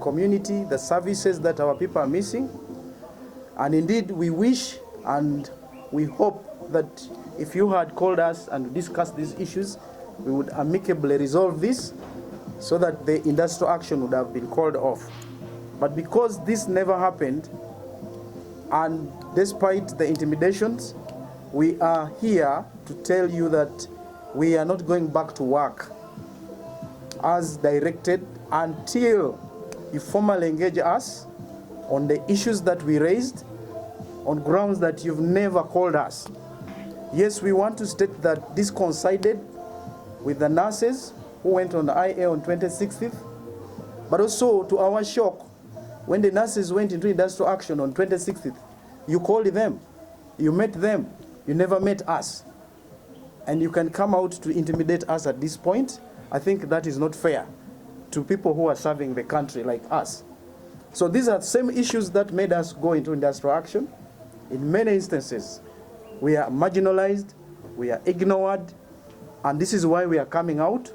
community, the services that our people are missing. And indeed, we wish and we hope that if you had called us and discussed these issues, we would amicably resolve this so that the industrial action would have been called off. But because this never happened, and despite the intimidations, we are here to tell you that we are not going back to work as directed until you formally engage us on the issues that we raised on grounds that you've never called us. Yes, we want to state that this coincided with the nurses who went on the IA on 26th, but also to our shock, when the nurses went into industrial action on 26th, you called them, you met them, you never met us. And you can come out to intimidate us at this point. I think that is not fair to people who are serving the country like us. So these are the same issues that made us go into industrial action. In many instances, we are marginalized, we are ignored, and this is why we are coming out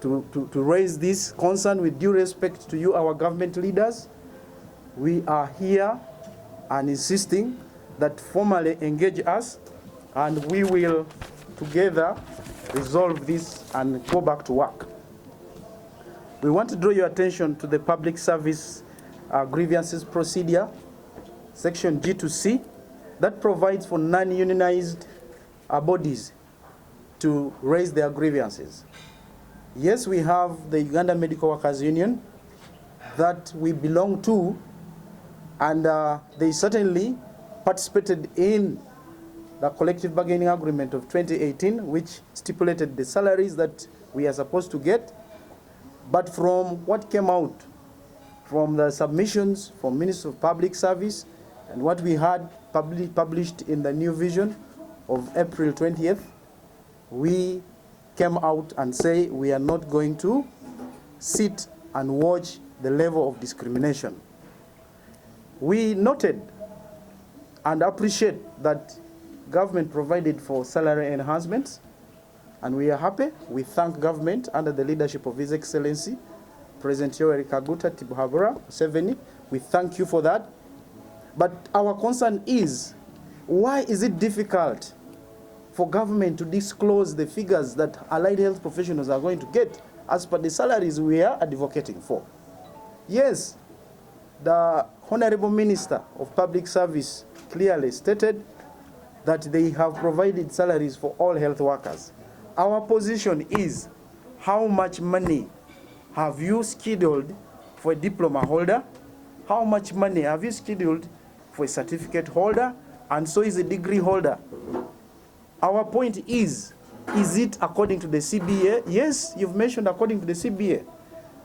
to raise this concern with due respect to you, our government leaders. We are here and insisting that formally engage us, and we will together resolve this and go back to work. We want to draw your attention to the public service grievances procedure, section G to C, that provides for non-unionized bodies to raise their grievances. Yes, we have the Uganda Medical Workers Union that we belong to, and they certainly participated in the collective bargaining agreement of 2018, which stipulated the salaries that we are supposed to get. But from what came out from the submissions from Ministry of Public Service and what we had published in the new vision of April 20th, we came out and say we are not going to sit and watch the level of discrimination. We noted and appreciate that government provided for salary enhancements, and we are happy. We thank government under the leadership of His Excellency, President Yoweri Kaguta Museveni. We thank you for that. But our concern is, why is it difficult for government to disclose the figures that allied health professionals are going to get as per the salaries we are advocating for? Yes, the Honorable Minister of Public Service clearly stated that they have provided salaries for all health workers. Our position is, how much money have you scheduled for a diploma holder? How much money have you scheduled for a certificate holder? And so is a degree holder. Our point is it according to the CBA? Yes, you've mentioned according to the CBA.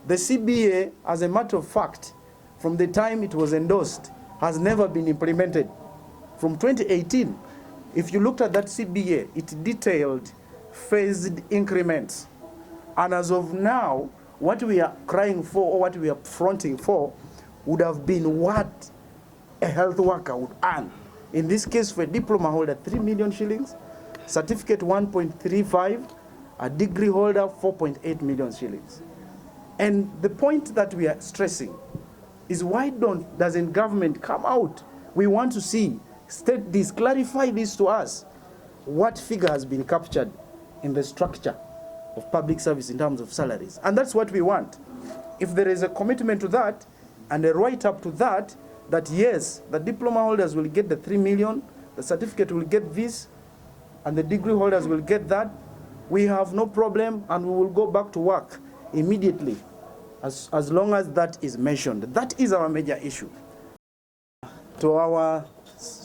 The CBA, as a matter of fact, from the time it was endorsed, has never been implemented. From 2018, if you looked at that CBA, it detailed phased increments. And as of now, what we are crying for, or what we are fronting for, would have been what a health worker would earn. In this case, for a diploma holder, 3 million shillings, certificate 1.35, a degree holder, 4.8 million shillings. And the point that we are stressing is, why doesn't government come out? We want to see, state this, clarify this to us. What figure has been captured in the structure of public service in terms of salaries? And that's what we want. If there is a commitment to that and a write-up to that, that yes, the diploma holders will get the 3 million, the certificate will get this, and the degree holders will get that, we have no problem, and we will go back to work immediately, as long as that is mentioned. That is our major issue. To our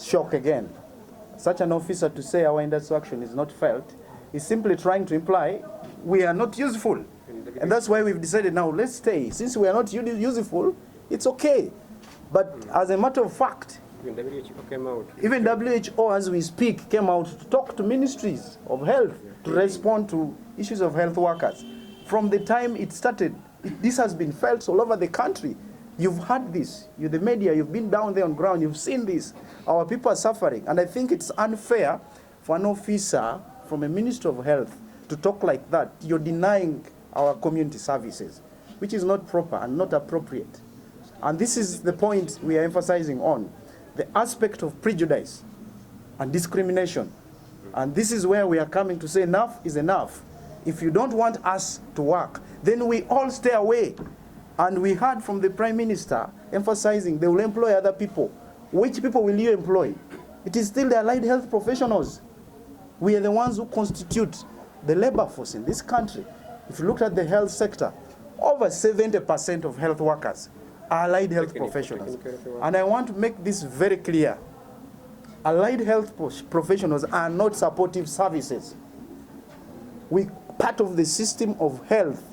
shock again, such an officer to say our industrial action is not felt is simply trying to imply we are not useful. And that's why we've decided now, let's stay. Since we are not useful, it's okay. But as a matter of fact, even WHO, as we speak, came out to talk to ministries of health to respond to issues of health workers. From the time it started, this has been felt all over the country. You've heard this. You're the media. You've been down there on ground. You've seen this. Our people are suffering. And I think it's unfair for an officer from a Ministry of Health to talk like that. You're denying our community services, which is not proper and not appropriate. And this is the point we are emphasizing on, the aspect of prejudice and discrimination. And this is where we are coming to say enough is enough. If you don't want us to work, then we all stay away. And we heard from the Prime Minister emphasizing they will employ other people. Which people will you employ? It is still the allied health professionals. We are the ones who constitute the labor force in this country. If you look at the health sector, over 70% of health workers are allied health professionals. And I want to make this very clear. Allied health professionals are not supportive services. We part of the system of health.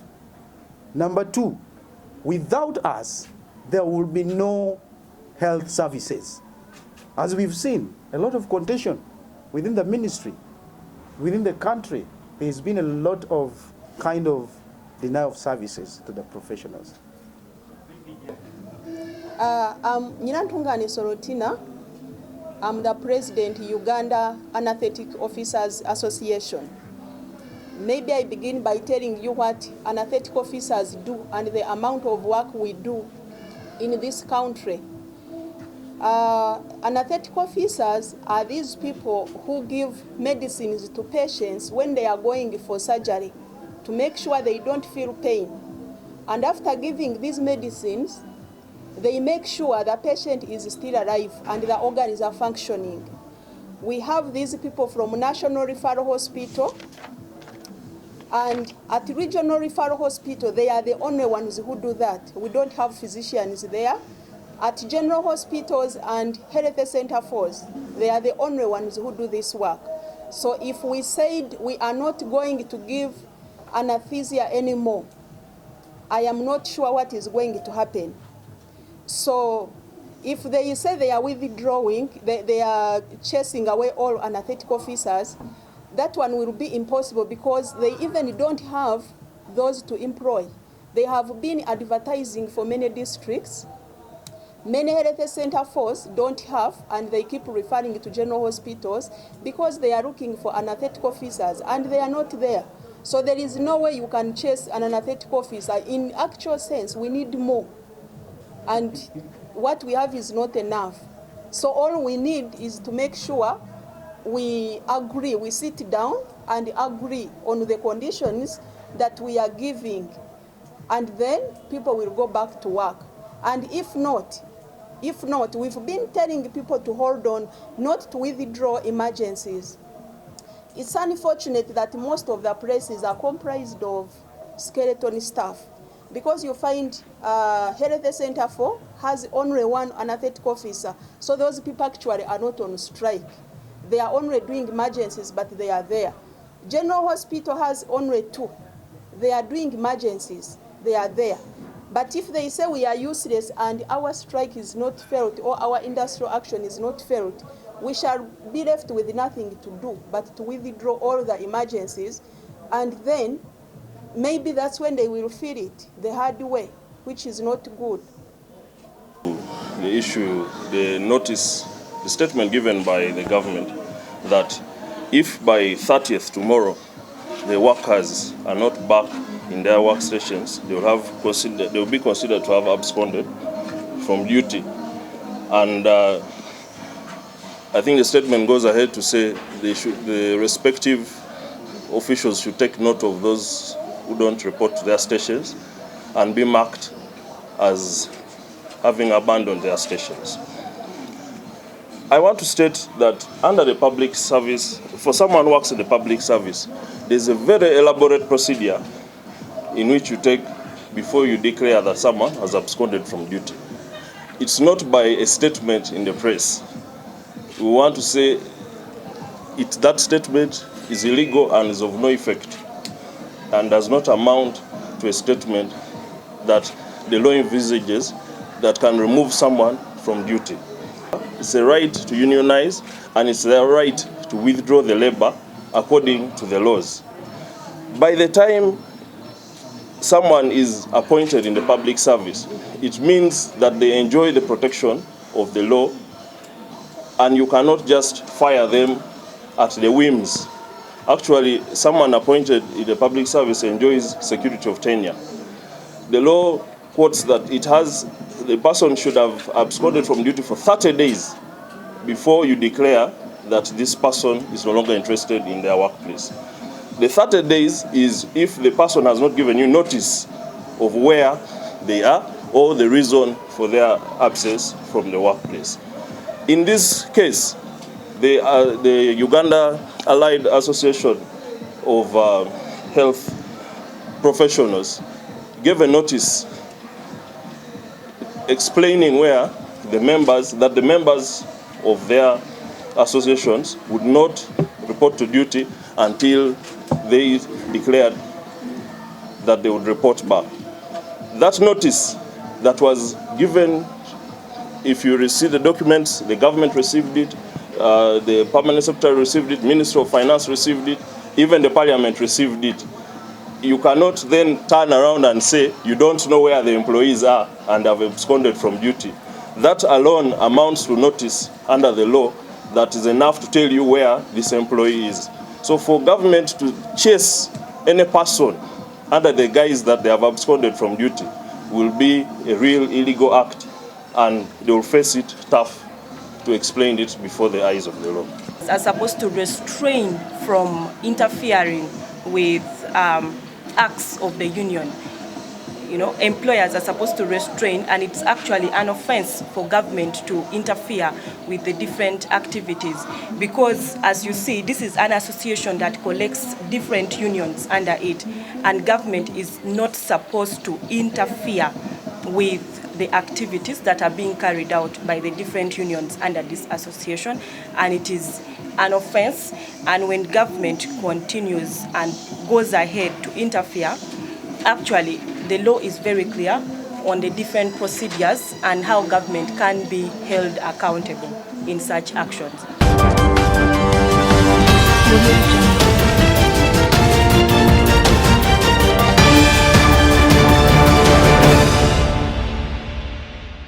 Number two, without us, there will be no health services. As we've seen, a lot of contention within the ministry, within the country. There's been a lot of kind of denial of services to the professionals. I'm Nyirantungane Sorotina. I'm the president, Uganda Anaesthetic Officers Association. Maybe I begin by telling you what anaesthetic officers do and the amount of work we do in this country. Anaesthetic officers are these people who give medicines to patients when they are going for surgery to make sure they don't feel pain. And after giving these medicines, they make sure the patient is still alive and the organs are functioning. We have these people from National Referral Hospital, and at Regional Referral Hospital, they are the only ones who do that. We don't have physicians there. At general hospitals and health center force, they are the only ones who do this work. So if we said we are not going to give anesthesia anymore, I am not sure what is going to happen. So if they say they are withdrawing, they are chasing away all anaesthetic officers, that one will be impossible because they even don't have those to employ. They have been advertising for many districts. Many health center force don't have, and they keep referring to general hospitals because they are looking for anaesthetic officers and they are not there. So there is no way you can chase an anaesthetic officer. In actual sense, we need more. And what we have is not enough. So all we need is to make sure we agree, we sit down and agree on the conditions that we are giving. And then people will go back to work. And if not, we've been telling people to hold on, not to withdraw emergencies. It's unfortunate that most of the places are comprised of skeleton staff, because you find Health Center 4 has only one anaesthetic officer, so those people actually are not on strike. They are only doing emergencies, but they are there. General Hospital has only 2. They are doing emergencies, they are there. But if they say we are useless and our strike is not felt or our industrial action is not felt, we shall be left with nothing to do but to withdraw all the emergencies, and then maybe that's when they will feel it the hard way, which is not good. The issue, the notice, the statement given by the government that if by 30th tomorrow the workers are not back in their workstations, they will be considered to have absconded from duty. And I think the statement goes ahead to say the respective officials should take note of those who don't report to their stations and be marked as having abandoned their stations. I want to state that under the public service, for someone who works in the public service, there's a very elaborate procedure in which you take before you declare that someone has absconded from duty. It's not by a statement in the press. We want to say that statement is illegal and is of no effect and does not amount to a statement that the law envisages that can remove someone from duty. It's a right to unionize and it's their right to withdraw the labor according to the laws. By the time someone is appointed in the public service, it means that they enjoy the protection of the law, and you cannot just fire them at the whims. Actually, someone appointed in the public service enjoys security of tenure. The law quotes that it has the person should have absconded from duty for 30 days before you declare that this person is no longer interested in their workplace. The 30 days is if the person has not given you notice of where they are or the reason for their absence from the workplace. In this case, the Uganda Allied Association of Health Professionals gave a notice explaining where the members of their associations would not report to duty until they declared that they would report back. That notice that was given, if you receive the documents, the government received it, the permanent secretary received it, Minister of Finance received it, even the parliament received it. You cannot then turn around and say you don't know where the employees are and have absconded from duty. That alone amounts to notice under the law that is enough to tell you where this employee is. So for government to chase any person under the guise that they have absconded from duty will be a real illegal act, and they will face it tough to explain it before the eyes of the law. Are supposed to restrain from interfering with acts of the union. You know, employers are supposed to restrain, and it's actually an offense for government to interfere with the different activities, because as you see, this is an association that collects different unions under it, and government is not supposed to interfere with the activities that are being carried out by the different unions under this association, and it is an offense. And when government continues and goes ahead to interfere, actually the law is very clear on the different procedures and how government can be held accountable in such actions.